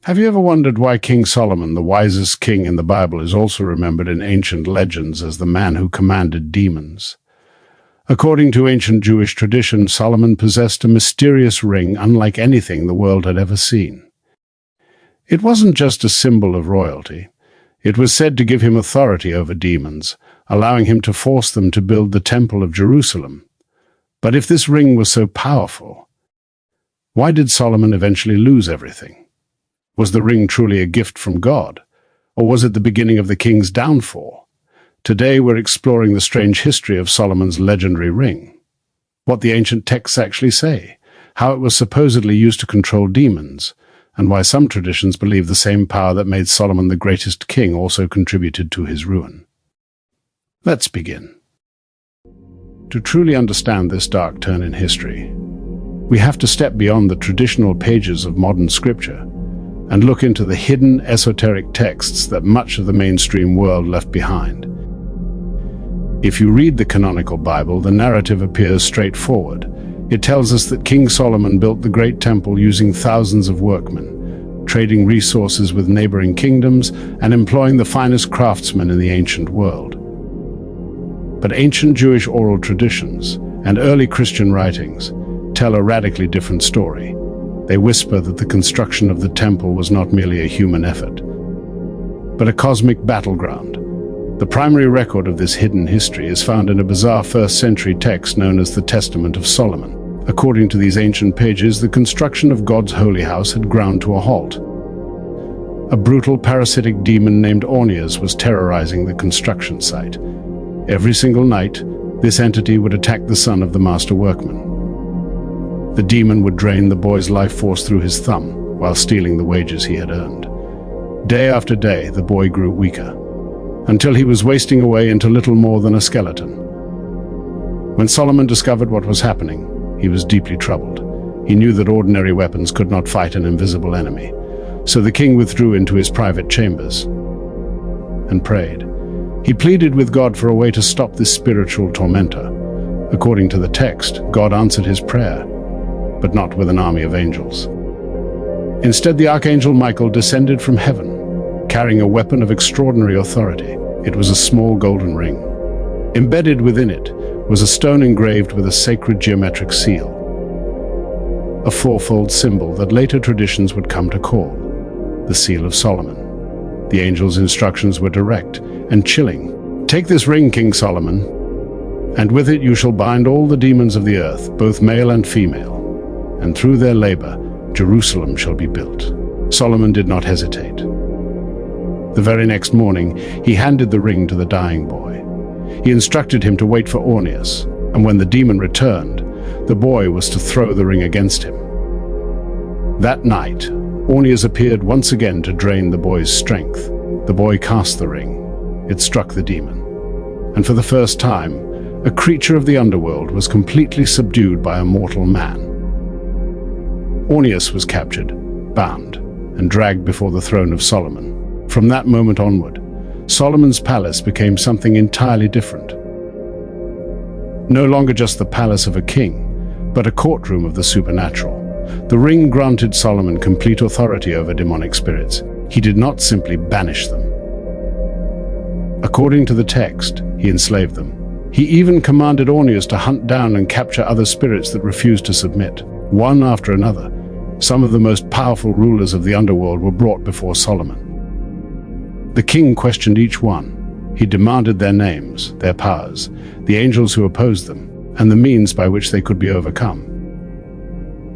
Have you ever wondered why King Solomon, the wisest king in the Bible, is also remembered in ancient legends as the man who commanded demons? According to ancient Jewish tradition, Solomon possessed a mysterious ring unlike anything the world had ever seen. It wasn't just a symbol of royalty. It was said to give him authority over demons, allowing him to force them to build the Temple of Jerusalem. But if this ring was so powerful, why did Solomon eventually lose everything? Was the ring truly a gift from God, or was it the beginning of the king's downfall? Today we're exploring the strange history of Solomon's legendary ring, what the ancient texts actually say, how it was supposedly used to control demons, and why some traditions believe the same power that made Solomon the greatest king also contributed to his ruin. Let's begin. To truly understand this dark turn in history, we have to step beyond the traditional pages of modern scripture and look into the hidden esoteric texts that much of the mainstream world left behind. If you read the canonical Bible, the narrative appears straightforward. It tells us that King Solomon built the great temple using thousands of workmen, trading resources with neighboring kingdoms and employing the finest craftsmen in the ancient world. But ancient Jewish oral traditions and early Christian writings tell a radically different story. They whisper that the construction of the temple was not merely a human effort, but a cosmic battleground. The primary record of this hidden history is found in a bizarre first-century text known as the Testament of Solomon. According to these ancient pages, the construction of God's holy house had ground to a halt. A brutal parasitic demon named Ornias was terrorizing the construction site. Every single night, this entity would attack the son of the master workman. The demon would drain the boy's life force through his thumb, while stealing the wages he had earned. Day after day, the boy grew weaker, until he was wasting away into little more than a skeleton. When Solomon discovered what was happening, he was deeply troubled. He knew that ordinary weapons could not fight an invisible enemy, so the king withdrew into his private chambers and prayed. He pleaded with God for a way to stop this spiritual tormentor. According to the text, God answered his prayer, but not with an army of angels. Instead, the archangel Michael descended from heaven, carrying a weapon of extraordinary authority. It was a small golden ring. Embedded within it was a stone engraved with a sacred geometric seal, a fourfold symbol that later traditions would come to call the Seal of Solomon. The angel's instructions were direct and chilling. "Take this ring, King Solomon, and with it you shall bind all the demons of the earth, both male and female, and through their labor, Jerusalem shall be built." Solomon did not hesitate. The very next morning, he handed the ring to the dying boy. He instructed him to wait for Ornias, and when the demon returned, the boy was to throw the ring against him. That night, Ornias appeared once again to drain the boy's strength. The boy cast the ring. It struck the demon. And for the first time, a creature of the underworld was completely subdued by a mortal man. Ornias was captured, bound, and dragged before the throne of Solomon. From that moment onward, Solomon's palace became something entirely different. No longer just the palace of a king, but a courtroom of the supernatural. The ring granted Solomon complete authority over demonic spirits. He did not simply banish them. According to the text, he enslaved them. He even commanded Ornias to hunt down and capture other spirits that refused to submit. One after another, some of the most powerful rulers of the underworld were brought before Solomon. The king questioned each one. He demanded their names, their powers, the angels who opposed them, and the means by which they could be overcome.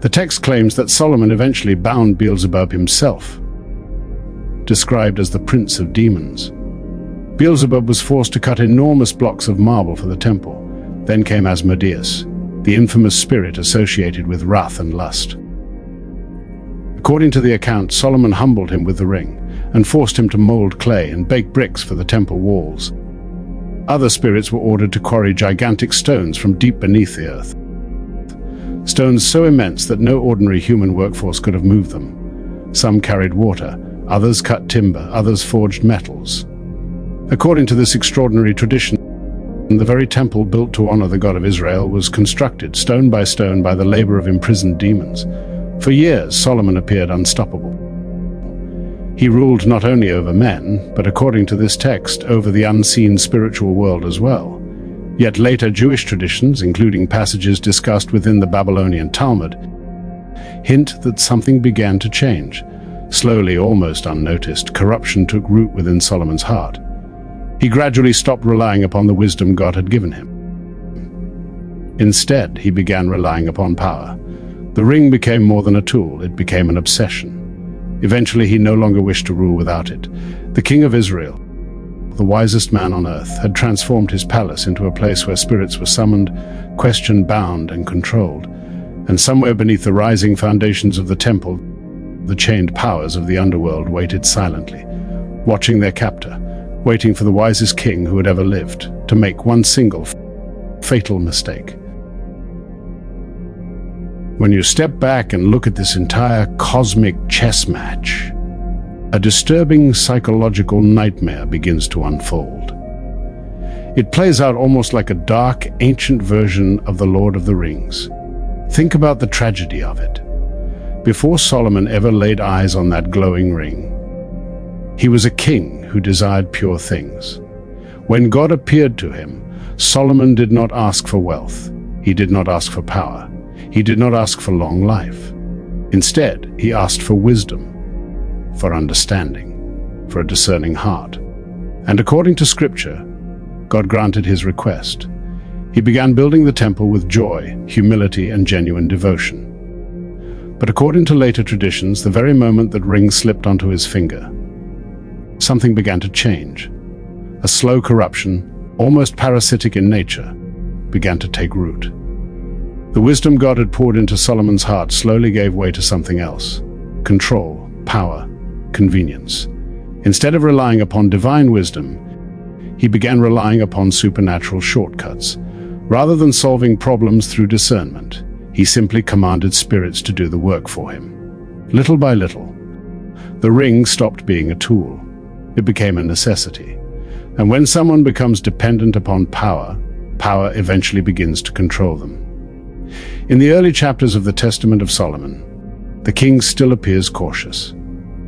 The text claims that Solomon eventually bound Beelzebub himself, described as the prince of demons. Beelzebub was forced to cut enormous blocks of marble for the temple. Then came Asmodeus, the infamous spirit associated with wrath and lust. According to the account, Solomon humbled him with the ring and forced him to mold clay and bake bricks for the temple walls. Other spirits were ordered to quarry gigantic stones from deep beneath the earth. Stones so immense that no ordinary human workforce could have moved them. Some carried water, others cut timber, others forged metals. According to this extraordinary tradition, the very temple built to honor the God of Israel was constructed stone by stone by the labor of imprisoned demons. For years, Solomon appeared unstoppable. He ruled not only over men, but according to this text, over the unseen spiritual world as well. Yet later Jewish traditions, including passages discussed within the Babylonian Talmud, hint that something began to change. Slowly, almost unnoticed, corruption took root within Solomon's heart. He gradually stopped relying upon the wisdom God had given him. Instead, he began relying upon power. The ring became more than a tool, it became an obsession. Eventually, he no longer wished to rule without it. The king of Israel, the wisest man on earth, had transformed his palace into a place where spirits were summoned, questioned, bound, and controlled. And somewhere beneath the rising foundations of the temple, the chained powers of the underworld waited silently, watching their captor, waiting for the wisest king who had ever lived to make one single fatal mistake. When you step back and look at this entire cosmic chess match, a disturbing psychological nightmare begins to unfold. It plays out almost like a dark, ancient version of the Lord of the Rings. Think about the tragedy of it. Before Solomon ever laid eyes on that glowing ring, he was a king who desired pure things. When God appeared to him, Solomon did not ask for wealth. He did not ask for power. He did not ask for long life. Instead, he asked for wisdom, for understanding, for a discerning heart. And according to Scripture, God granted his request. He began building the temple with joy, humility, and genuine devotion. But according to later traditions, the very moment that ring slipped onto his finger, something began to change. A slow corruption, almost parasitic in nature, began to take root. The wisdom God had poured into Solomon's heart slowly gave way to something else: control, power, convenience. Instead of relying upon divine wisdom, he began relying upon supernatural shortcuts. Rather than solving problems through discernment, he simply commanded spirits to do the work for him. Little by little, the ring stopped being a tool. It became a necessity. And when someone becomes dependent upon power, power eventually begins to control them. In the early chapters of the Testament of Solomon, the king still appears cautious.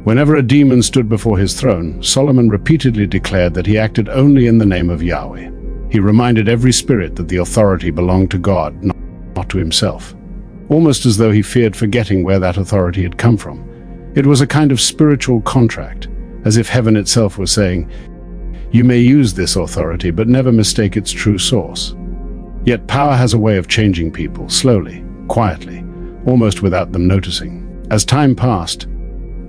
Whenever a demon stood before his throne, Solomon repeatedly declared that he acted only in the name of Yahweh. He reminded every spirit that the authority belonged to God, not to himself, almost as though he feared forgetting where that authority had come from. It was a kind of spiritual contract, as if heaven itself was saying, "You may use this authority, but never mistake its true source." Yet power has a way of changing people, slowly, quietly, almost without them noticing. As time passed,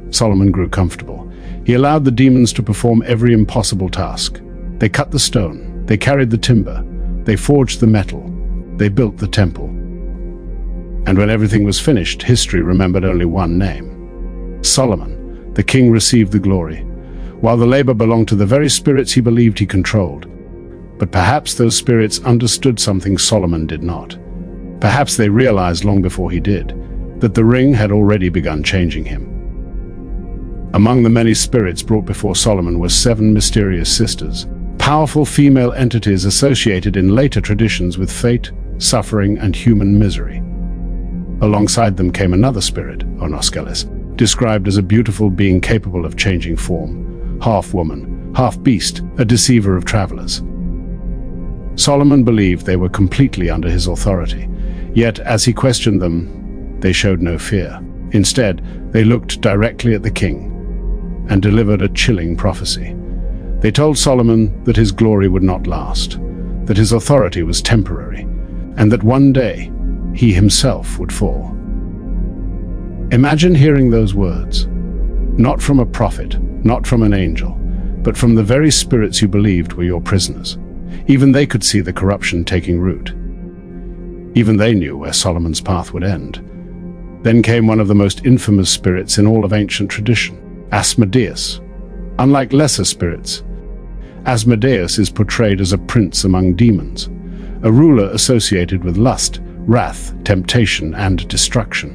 Solomon grew comfortable. He allowed the demons to perform every impossible task. They cut the stone, they carried the timber, they forged the metal, they built the temple. And when everything was finished, history remembered only one name: Solomon. The king received the glory, while the labor belonged to the very spirits he believed he controlled. But perhaps those spirits understood something Solomon did not. Perhaps they realized long before he did, that the ring had already begun changing him. Among the many spirits brought before Solomon were 7 mysterious sisters, powerful female entities associated in later traditions with fate, suffering, and human misery. Alongside them came another spirit, Ornias, described as a beautiful being capable of changing form, half woman, half beast, a deceiver of travelers. Solomon believed they were completely under his authority, yet as he questioned them, they showed no fear. Instead, they looked directly at the king and delivered a chilling prophecy. They told Solomon that his glory would not last, that his authority was temporary, and that one day he himself would fall. Imagine hearing those words, not from a prophet, not from an angel, but from the very spirits you believed were your prisoners. Even they could see the corruption taking root. Even they knew where Solomon's path would end. Then came one of the most infamous spirits in all of ancient tradition, Asmodeus. Unlike lesser spirits, Asmodeus is portrayed as a prince among demons, a ruler associated with lust, wrath, temptation, and destruction.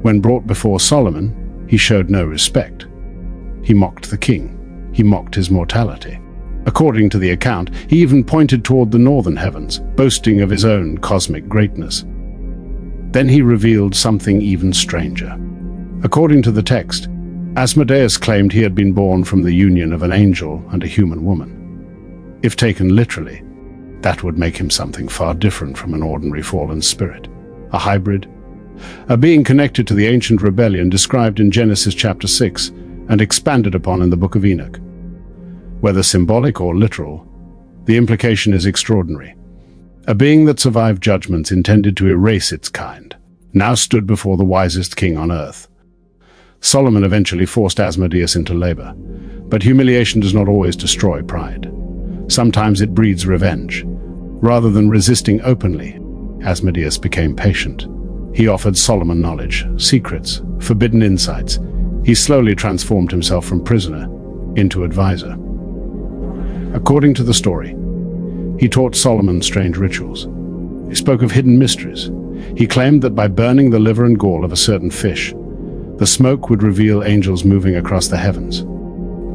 When brought before Solomon, he showed no respect. He mocked the king. He mocked his mortality. According to the account, he even pointed toward the northern heavens, boasting of his own cosmic greatness. Then he revealed something even stranger. According to the text, Asmodeus claimed he had been born from the union of an angel and a human woman. If taken literally, that would make him something far different from an ordinary fallen spirit, a hybrid, a being connected to the ancient rebellion described in Genesis chapter 6 and expanded upon in the book of Enoch. Whether symbolic or literal, the implication is extraordinary. A being that survived judgments intended to erase its kind, now stood before the wisest king on earth. Solomon eventually forced Asmodeus into labor, but humiliation does not always destroy pride. Sometimes it breeds revenge. Rather than resisting openly, Asmodeus became patient. He offered Solomon knowledge, secrets, forbidden insights. He slowly transformed himself from prisoner into advisor. According to the story, he taught Solomon strange rituals. He spoke of hidden mysteries. He claimed that by burning the liver and gall of a certain fish, the smoke would reveal angels moving across the heavens.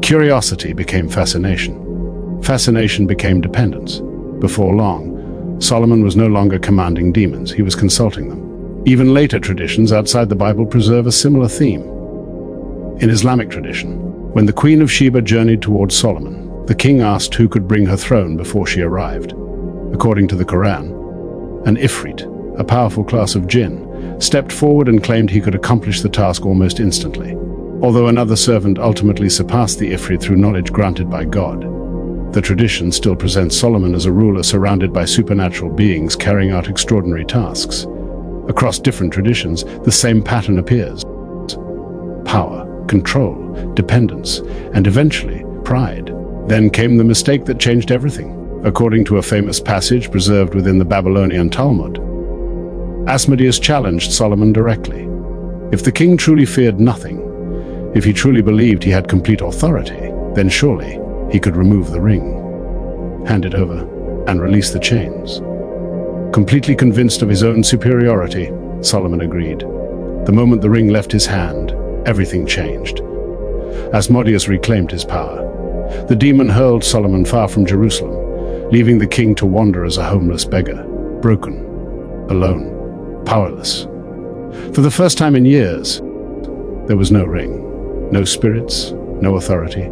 Curiosity became fascination. Fascination became dependence. Before long, Solomon was no longer commanding demons, he was consulting them. Even later traditions outside the Bible preserve a similar theme. In Islamic tradition, when the Queen of Sheba journeyed towards Solomon, the king asked who could bring her throne before she arrived. According to the Quran, an Ifrit, a powerful class of jinn, stepped forward and claimed he could accomplish the task almost instantly. Although another servant ultimately surpassed the Ifrit through knowledge granted by God, the tradition still presents Solomon as a ruler surrounded by supernatural beings carrying out extraordinary tasks. Across different traditions, the same pattern appears. Power, control, dependence, and eventually, pride. Then came the mistake that changed everything. According to a famous passage preserved within the Babylonian Talmud, Asmodeus challenged Solomon directly. If the king truly feared nothing, if he truly believed he had complete authority, then surely he could remove the ring, hand it over, and release the chains. Completely convinced of his own superiority, Solomon agreed. The moment the ring left his hand, everything changed. Asmodeus reclaimed his power. The demon hurled Solomon far from Jerusalem, leaving the king to wander as a homeless beggar, broken, alone, powerless. For the first time in years, there was no ring, no spirits, no authority,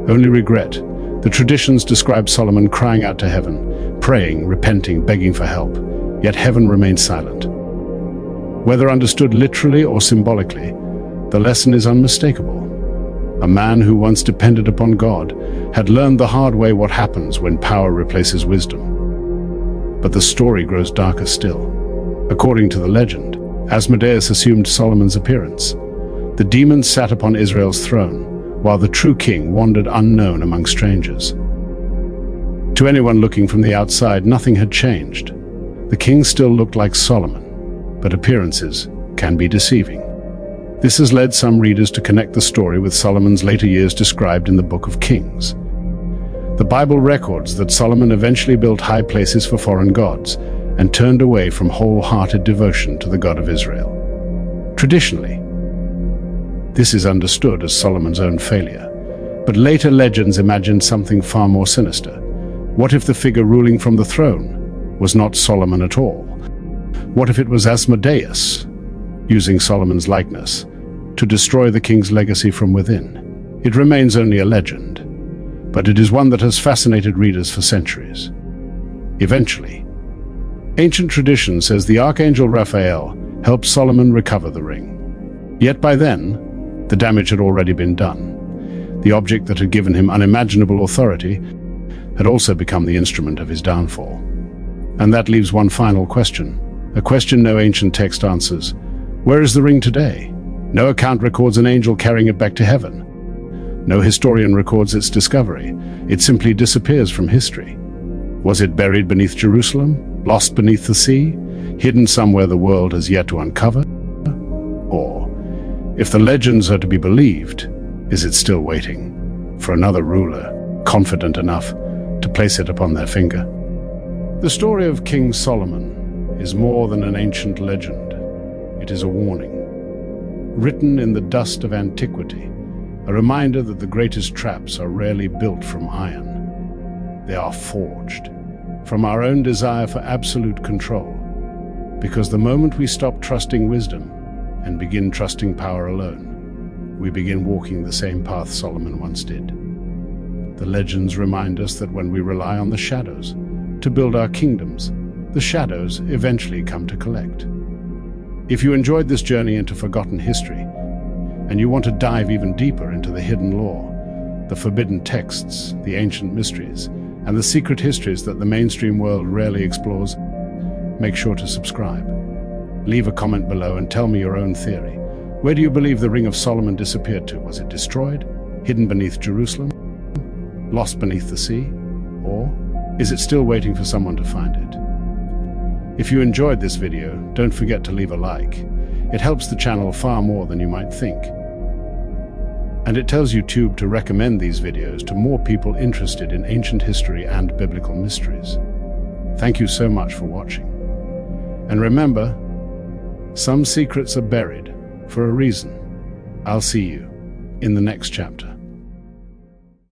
only regret. The traditions describe Solomon crying out to heaven, praying, repenting, begging for help, yet heaven remained silent. Whether understood literally or symbolically, the lesson is unmistakable. A man who once depended upon God had learned the hard way what happens when power replaces wisdom. But the story grows darker still. According to the legend, Asmodeus assumed Solomon's appearance. The demons sat upon Israel's throne, while the true king wandered unknown among strangers. To anyone looking from the outside, nothing had changed. The king still looked like Solomon, but appearances can be deceiving. This has led some readers to connect the story with Solomon's later years described in the Book of Kings. The Bible records that Solomon eventually built high places for foreign gods and turned away from wholehearted devotion to the God of Israel. Traditionally, this is understood as Solomon's own failure, but later legends imagined something far more sinister. What if the figure ruling from the throne was not Solomon at all? What if it was Asmodeus, using Solomon's likeness to destroy the king's legacy from within? It remains only a legend, but it is one that has fascinated readers for centuries. Eventually, ancient tradition says the archangel Raphael helped Solomon recover the ring. Yet by then, the damage had already been done. The object that had given him unimaginable authority had also become the instrument of his downfall. And that leaves one final question, a question no ancient text answers. Where is the ring today? No account records an angel carrying it back to heaven. No historian records its discovery. It simply disappears from history. Was it buried beneath Jerusalem? Lost beneath the sea? Hidden somewhere the world has yet to uncover? Or, if the legends are to be believed, is it still waiting for another ruler, confident enough to place it upon their finger? The story of King Solomon is more than an ancient legend. It is a warning, written in the dust of antiquity, a reminder that the greatest traps are rarely built from iron. They are forged from our own desire for absolute control, because the moment we stop trusting wisdom and begin trusting power alone, we begin walking the same path Solomon once did. The legends remind us that when we rely on the shadows to build our kingdoms, the shadows eventually come to collect. If you enjoyed this journey into forgotten history, and you want to dive even deeper into the hidden lore, the forbidden texts, the ancient mysteries, and the secret histories that the mainstream world rarely explores, make sure to subscribe. Leave a comment below and tell me your own theory. Where do you believe the Ring of Solomon disappeared to? Was it destroyed? Hidden beneath Jerusalem? Lost beneath the sea? Or is it still waiting for someone to find it? If you enjoyed this video, don't forget to leave a like. It helps the channel far more than you might think. And it tells YouTube to recommend these videos to more people interested in ancient history and biblical mysteries. Thank you so much for watching. And remember, some secrets are buried for a reason. I'll see you in the next chapter.